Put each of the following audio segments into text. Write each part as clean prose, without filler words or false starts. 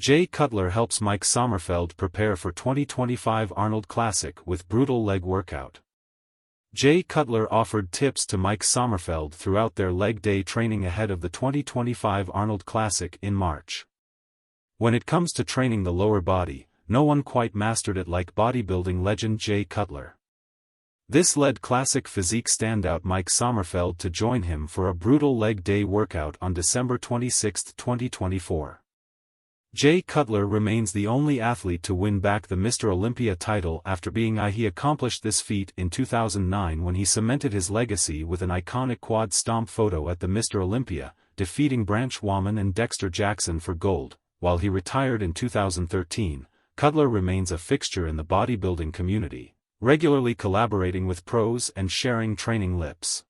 Jay Cutler helps Mike Sommerfeld prepare for 2025 Arnold Classic with brutal leg workout. Jay Cutler offered tips to Mike Sommerfeld throughout their leg day training ahead of the 2025 Arnold Classic in March. When it comes to training the lower body, no one quite mastered it like bodybuilding legend Jay Cutler. This led classic physique standout Mike Sommerfeld to join him for a brutal leg day workout on December 26, 2024. Jay Cutler remains the only athlete to win back the Mr. Olympia title after being He accomplished this feat in 2009 when he cemented his legacy with an iconic quad stomp photo at the Mr. Olympia, defeating Branch Warman and Dexter Jackson for gold. While he retired in 2013, Cutler remains a fixture in the bodybuilding community, regularly collaborating with pros and sharing training tips.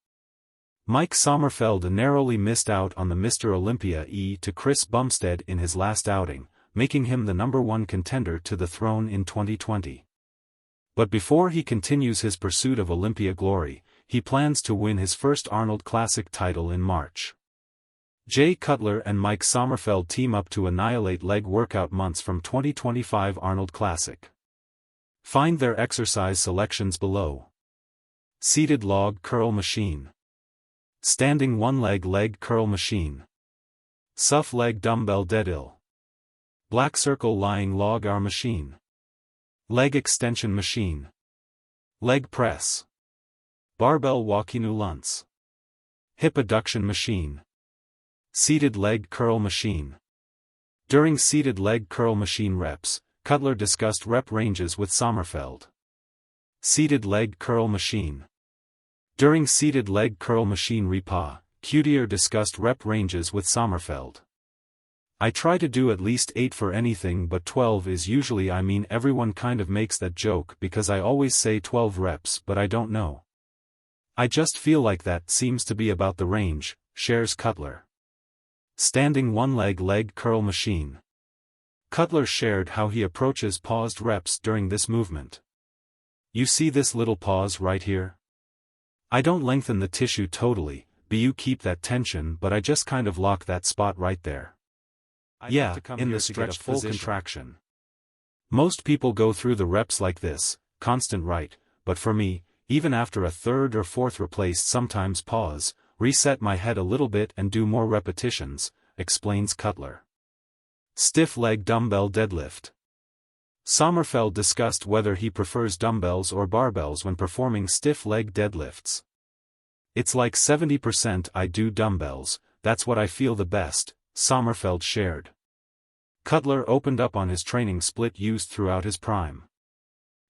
Mike Sommerfeld narrowly missed out on the Mr. Olympia to Chris Bumstead in his last outing, making him the #1 contender to the throne in 2020. But before he continues his pursuit of Olympia glory, he plans to win his first Arnold Classic title in March. Jay Cutler and Mike Sommerfeld team up to annihilate leg workout months from 2025 Arnold Classic. Find their exercise selections below. Seated log curl machine. Standing one-leg leg curl machine. SUF leg dumbbell deadlift. Black circle lying log arm machine. Leg extension machine. Leg press. Barbell walking lunce. Hip adduction machine. Seated leg curl machine. During seated leg curl machine reps, Cutler discussed rep ranges with Sommerfeld. Seated leg curl machine. During seated leg curl machine repa, Cutler discussed rep ranges with Sommerfeld. I try to do at least 8 for anything, but 12 is usually. Everyone kind of makes that joke because I always say 12 reps, but I don't know. I just feel like that seems to be about the range, shares Cutler. Standing one-leg leg curl machine. Cutler shared how he approaches paused reps during this movement. You see this little pause right here? I don't lengthen the tissue totally, you keep that tension, but I just kind of lock that spot right there. Yeah, in the stretched full contraction. Most people go through the reps like this, constant right, but for me, even after a third or fourth replaced, sometimes pause, reset my head a little bit and do more repetitions, explains Cutler. Stiff leg dumbbell deadlift. Sommerfeld discussed whether he prefers dumbbells or barbells when performing stiff leg deadlifts. It's like 70% I do dumbbells, that's what I feel the best, Sommerfeld shared. Cutler opened up on his training split used throughout his prime.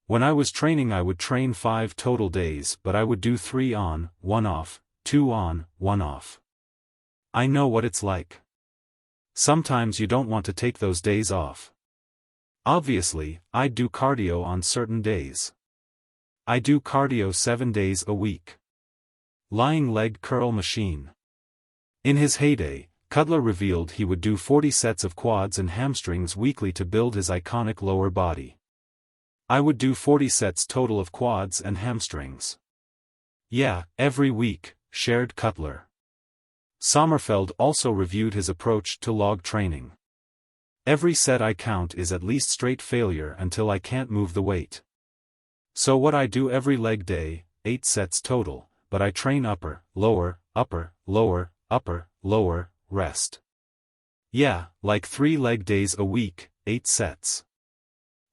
When I was training, I would train 5 total days, but I would do 3 on, 1 off, 2 on, 1 off. I know what it's like. Sometimes you don't want to take those days off. Obviously, I do cardio on certain days. I do cardio 7 days a week. Lying leg curl machine. In his heyday, Cutler revealed he would do 40 sets of quads and hamstrings weekly to build his iconic lower body. I would do 40 sets total of quads and hamstrings. Yeah, every week, shared Cutler. Sommerfeld also reviewed his approach to log training. Every set I count is at least straight failure until I can't move the weight. So what I do every leg day, 8 sets total, but I train upper, lower, lower, rest. Yeah, like 3 leg days a week, 8 sets.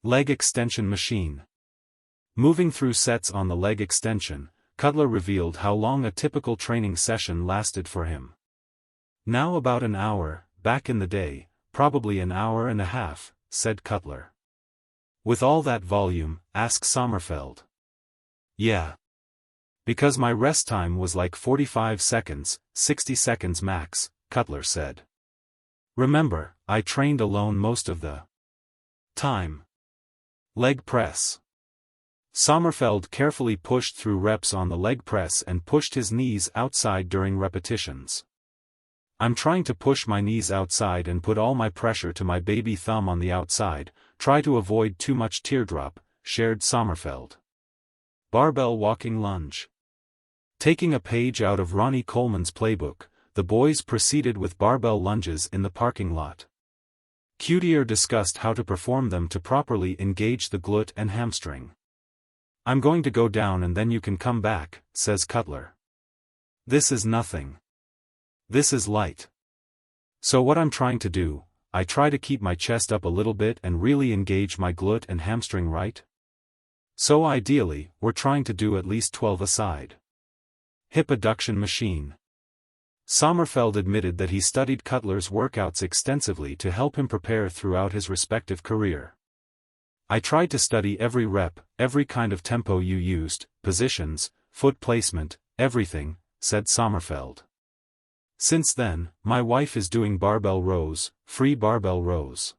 Leg extension machine. Moving through sets on the leg extension, Cutler revealed how long a typical training session lasted for him. Now about an hour, back in the day, probably an hour and a half, said Cutler. With all that volume, asked Sommerfeld. Yeah. Because my rest time was like 45 seconds, 60 seconds max, Cutler said. Remember, I trained alone most of the time. Leg press. Sommerfeld carefully pushed through reps on the leg press and pushed his knees outside during repetitions. I'm trying to push my knees outside and put all my pressure to my baby thumb on the outside, try to avoid too much teardrop, shared Sommerfeld. Barbell walking lunge. Taking a page out of Ronnie Coleman's playbook, the boys proceeded with barbell lunges in the parking lot. Cutler discussed how to perform them to properly engage the glute and hamstring. "I'm going to go down and then you can come back," says Cutler. "This is nothing. This is light. So what I'm trying to do, I try to keep my chest up a little bit and really engage my glute and hamstring, right? So ideally, we're trying to do at least 12 a side. Hip adduction machine." Sommerfeld admitted that he studied Cutler's workouts extensively to help him prepare throughout his respective career. "I tried to study every rep, every kind of tempo you used, positions, foot placement, everything," said Sommerfeld. "Since then, my wife is doing barbell rows, free barbell rows.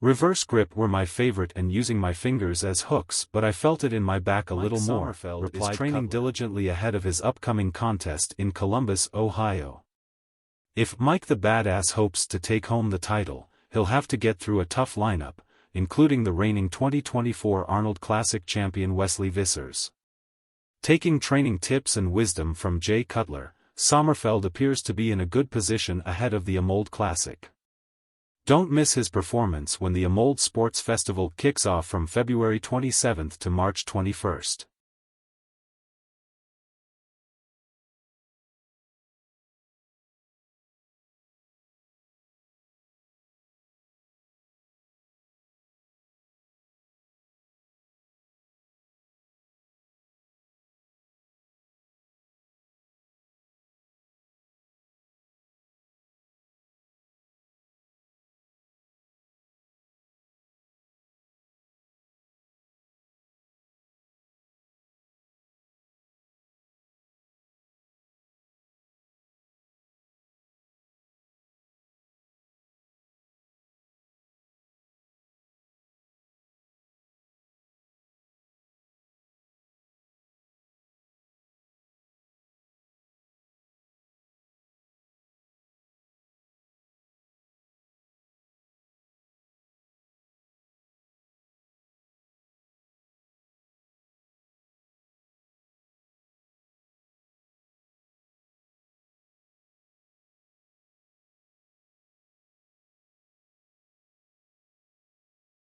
Reverse grip were my favorite and using my fingers as hooks, but I felt it in my back a little more," replied training diligently ahead of his upcoming contest in Columbus, Ohio. If Mike the Badass hopes to take home the title, he'll have to get through a tough lineup, including the reigning 2024 Arnold Classic champion Wesley Vissers. Taking training tips and wisdom from Jay Cutler, Sommerfeld appears to be in a good position ahead of the Arnold Classic. Don't miss his performance when the Arnold Sports Festival kicks off from February 27 to March 21.